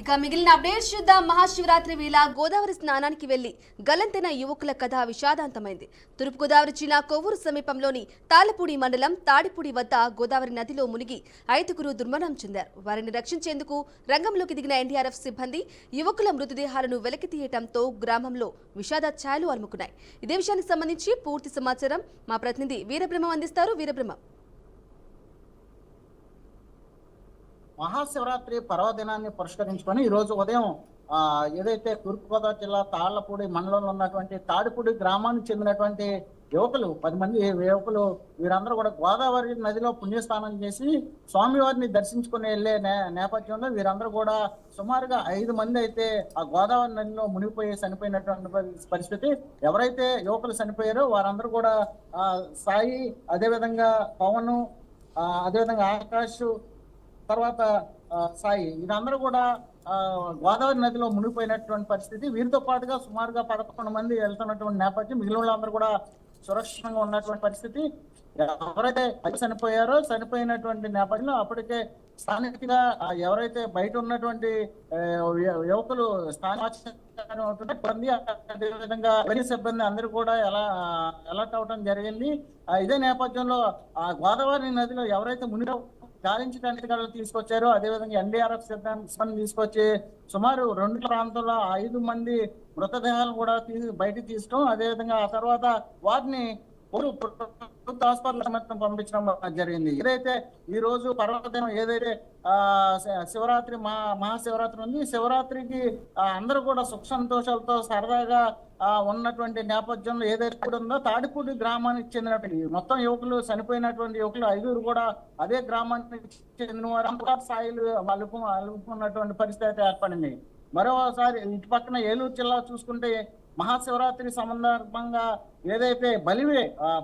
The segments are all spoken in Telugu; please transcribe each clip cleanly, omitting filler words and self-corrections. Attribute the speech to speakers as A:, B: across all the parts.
A: ఇక మిగిలిన అప్డేట్స్ చూద్దాం. మహాశివరాత్రి వేళ గోదావరి స్నానానికి వెళ్లి గల్లంతైన యువకుల కథ విషాదాంతమైంది. తూర్పుగోదావరి జిల్లా కొవ్వూరు సమీపంలోని తాళపూడి మండలం తాడిపూడి వద్ద గోదావరి నదిలో మునిగి 5గురు దుర్మరణం చెందారు. వారిని రక్షించేందుకు రంగంలోకి దిగిన ఎన్డీఆర్ఎఫ్ సిబ్బంది యువకుల మృతదేహాలను వెలికి తీయటంతో గ్రామంలో విషాద ఛాయలు అలుముకున్నాయి. ఇదే విషయానికి సంబంధించి పూర్తి సమాచారం మా ప్రతినిధి వీరబ్రహ్మం అందిస్తారు. వీరబ్రహ్మం.
B: మహాశివరాత్రి పర్వదినాన్ని పురస్కరించుకొని ఈ రోజు ఉదయం ఏదైతే తూర్పుగోదావరి జిల్లా తాళ్లపూడి మండలంలో ఉన్నటువంటి తాడిపూడి గ్రామానికి చెందినటువంటి యువకులు 10 మంది యువకులు వీరందరూ కూడా గోదావరి నదిలో పుణ్యస్నానం చేసి స్వామివారిని దర్శించుకుని వెళ్లే నేపథ్యంలో వీరందరూ కూడా సుమారుగా 5 మంది అయితే ఆ గోదావరి నదిలో మునిగిపోయి చనిపోయినటువంటి పరిస్థితి. ఎవరైతే యువకులు చనిపోయారో వారందరూ కూడా సాయి, అదేవిధంగా పవను, అదేవిధంగా ఆకాష్, తర్వాత సాయి, వీరందరూ కూడా గోదావరి నదిలో మునిగిపోయినటువంటి పరిస్థితి. వీరితో పాటుగా సుమారుగా 11 మంది వెళ్తున్నటువంటి నేపథ్యం. మిగిలిన వాళ్ళందరూ కూడా సురక్షితంగా ఉన్నటువంటి పరిస్థితి. ఎవరైతే చనిపోయినటువంటి నేపథ్యంలో అప్పటికే స్థానికంగా ఎవరైతే బయట ఉన్నటువంటి యువకులు అదేవిధంగా సిబ్బంది అందరూ కూడా అలర్ట్ అవడం జరిగింది. ఇదే నేపథ్యంలో ఆ గోదావరి నదిలో ఎవరైతే మునిగి గాలించడానికి తీసుకొచ్చారో, అదేవిధంగా ఎన్డీఆర్ఎఫ్ సిబ్బంది తీసుకొచ్చి సుమారు 2 ప్రాంతాల్లో 5 మంది మృతదేహాలను కూడా బయటికి తీసుకోవడం, అదేవిధంగా ఆ తర్వాత వాటిని హాస్పిటల్ పంపించడం జరిగింది. ఏదైతే ఈ రోజు పర్వదినం ఏదైతే శివరాత్రి మహాశివరాత్రి ఉంది, శివరాత్రికి అందరూ కూడా సుఖ సంతోషాలతో సరదాగా ఉన్నటువంటి నేపథ్యంలో ఏదైతే ఉందో తాడిపూడి గ్రామానికి చెందినటువంటి మొత్తం యువకులు, చనిపోయినటువంటి యువకులు 5 కూడా అదే గ్రామానికి చెందిన వారు స్థాయిలు అలుపుకున్నటువంటి పరిస్థితి అయితే ఏర్పడింది. మరోసారి ఇటు పక్కన ఏలూరు జిల్లా చూసుకుంటే మహాశివరాత్రి సందర్భంగా ఏదైతే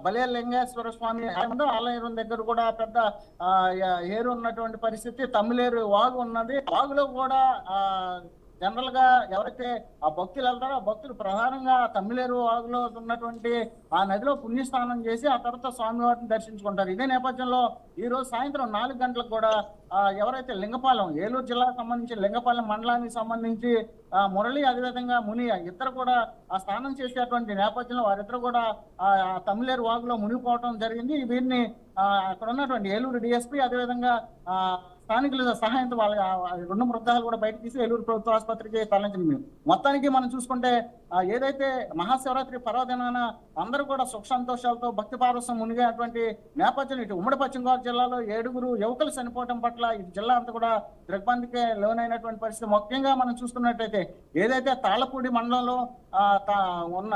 B: బలియ లింగేశ్వర స్వామి ఆలయం దగ్గర కూడా పెద్ద ఏరు ఉన్నటువంటి పరిస్థితి. తమ్మిలేరు వాగు ఉన్నది. వాగులో కూడా జనరల్ గా ఎవరైతే ఆ భక్తులు వెళ్తారో ఆ భక్తులు ప్రధానంగా తమ్మిలేరు వాగులో ఉన్నటువంటి ఆ నదిలో పుణ్యస్నానం చేసి ఆ తర్వాత స్వామివారిని దర్శించుకుంటారు. ఇదే నేపథ్యంలో ఈ రోజు సాయంత్రం 4 గంటలకు కూడా ఎవరైతే లింగపాలెం, ఏలూరు జిల్లాకు సంబంధించి లింగపాలెం మండలానికి సంబంధించి మురళి, అదేవిధంగా ముని ఇద్దరు కూడా ఆ స్నానం చేసేటువంటి నేపథ్యంలో వారిద్దరు కూడా ఆ తమ్మిలేరు వాగులో మునిగిపోవడం జరిగింది. వీరిని అక్కడ ఉన్నటువంటి ఏలూరు డిఎస్పీ, అదేవిధంగా స్థానికుల సహాయంతో వాళ్ళ 2 మృతదేహాలు కూడా బయటకు తీసి ఏలూరు ప్రభుత్వ ఆసుపత్రికి తరలించింది. మొత్తానికి మనం చూసుకుంటే ఏదైతే మహాశివరాత్రి పర్వదినాన అందరూ కూడా సుఖ సంతోషాలతో భక్తి పారవశ్యం మునిగేటువంటి నేపథ్యం ఇటు ఉమ్మడి పశ్చిమ గోదావరి జిల్లాలో 7 యువకులు చనిపోవడం పట్ల ఇటు జిల్లా అంతా కూడా దిగ్భ్రాంతికే లోనైనటువంటి పరిస్థితి. ముఖ్యంగా మనం చూసుకున్నట్టయితే ఏదైతే తాళ్లపూడి మండలంలో ఉన్న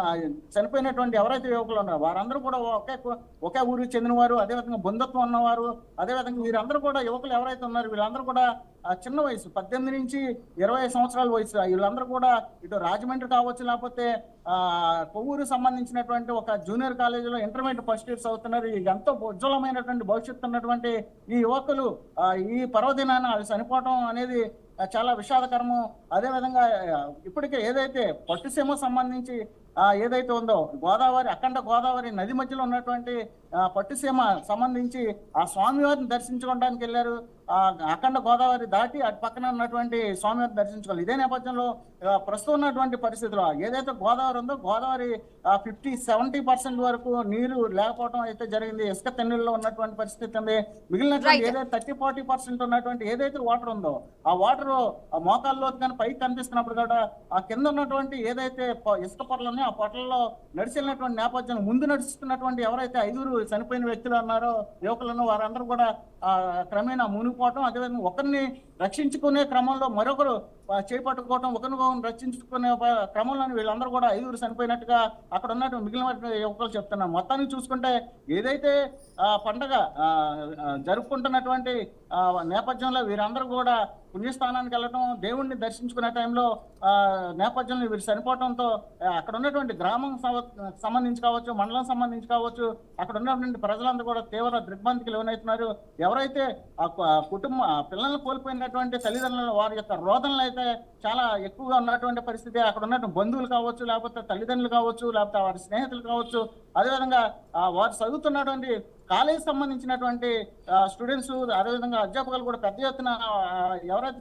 B: చనిపోయినటువంటి ఎవరైతే యువకులు ఉన్నారో వారందరూ కూడా ఒకే ఊరికి చెందిన వారు, అదేవిధంగా బంధుత్వం ఉన్నవారు. అదేవిధంగా వీరందరూ కూడా యువకులు ఎవరైతే ఉన్నారో వీళ్ళందరూ కూడా చిన్న వయసు 18 నుంచి 20 సంవత్సరాల వయసు. వీళ్ళందరూ కూడా ఇటు రాజమండ్రి కావచ్చు, లేకపోతే కొవ్వూరు సంబంధించినటువంటి ఒక జూనియర్ కాలేజీలో ఇంటర్మీడియట్ ఫస్ట్ ఇయర్స్ అవుతున్నారు. ఎంతో ఉజ్వలమైనటువంటి భవిష్యత్తు ఉన్నటువంటి ఈ యువకులు ఈ పర్వదినాన్ని వాళ్ళు చనిపోవడం అనేది చాలా విషాదకరము. అదేవిధంగా ఇప్పటికే ఏదైతే పట్టుసీమ సంబంధించి ఏదైతే ఉందో గోదావరి, అఖండ గోదావరి నది మధ్యలో ఉన్నటువంటి పట్టుసీమ సంబంధించి ఆ స్వామివారిని దర్శించుకోవడానికి వెళ్ళారు. అఖండ గోదావరి దాటి అటు పక్కన ఉన్నటువంటి స్వామివారిని దర్శించుకోవాలి. ఇదే నేపథ్యంలో ప్రస్తుతం ఉన్నటువంటి పరిస్థితిలో ఏదైతే గోదావరి ఉందో గోదావరి 50-70% వరకు నీరు లేకపోవడం అయితే జరిగింది. ఇసుక తెన్నుల్లో ఉన్నటువంటి పరిస్థితి ఉంది. మిగిలినటువంటి ఏదైతే 30-40% ఉన్నటువంటి ఏదైతే వాటర్ ఉందో ఆ వాటర్ మోకాల్లో కానీ పైకి కనిపిస్తున్నప్పుడు కూడా ఆ కింద ఉన్నటువంటి ఏదైతే ఇసుక పొరలు ఉన్నాయో ఆ పొరల్లో నడిచినటువంటి నేపథ్యం ముందు నడుస్తున్నటువంటి ఎవరైతే 5 చనిపోయిన వ్యక్తులు ఉన్నారో యువకులను వారందరూ కూడా క్రమేణా మునిగిపోవటం, అదేవిధంగా ఒకరిని రక్షించుకునే క్రమంలో మరొకరు చేపట్టుకోవటం, ఒకరిని రక్షించుకునే క్రమంలో వీళ్ళందరూ కూడా 5 చనిపోయినట్టుగా అక్కడ ఉన్నట్టు మిగిలిన యువకులు చెప్తున్నారు. మొత్తానికి చూసుకుంటే ఏదైతే పండగ జరుపుకుంటున్నటువంటి నేపథ్యంలో వీరందరూ కూడా పుణ్యస్థానానికి వెళ్ళటం, దేవుణ్ణి దర్శించుకునే టైంలో నేపథ్యంలో వీరు చనిపోవడంతో అక్కడ ఉన్నటువంటి గ్రామం సంబంధించి కావచ్చు, మండలం సంబంధించి కావచ్చు, అక్కడ ఉన్నటువంటి ప్రజలందరూ కూడా తీవ్ర దిగ్భ్రాంతికి లోనవుతున్నారు. ఎవరైతే పిల్లలను కోల్పోయినటువంటి తల్లిదండ్రులు వారి యొక్క రోదనలు అయితే చాలా ఎక్కువగా ఉన్నటువంటి పరిస్థితి. అక్కడ ఉన్నటువంటి బంధువులు కావచ్చు, లేకపోతే తల్లిదండ్రులు కావచ్చు, లేకపోతే వారి స్నేహితులు కావచ్చు, అదేవిధంగా వారు చదువుతున్నటువంటి కాలేజ్ సంబంధించినటువంటి స్టూడెంట్స్, అదేవిధంగా అధ్యాపకులు కూడా పెద్ద ఎత్తున ఎవరైతే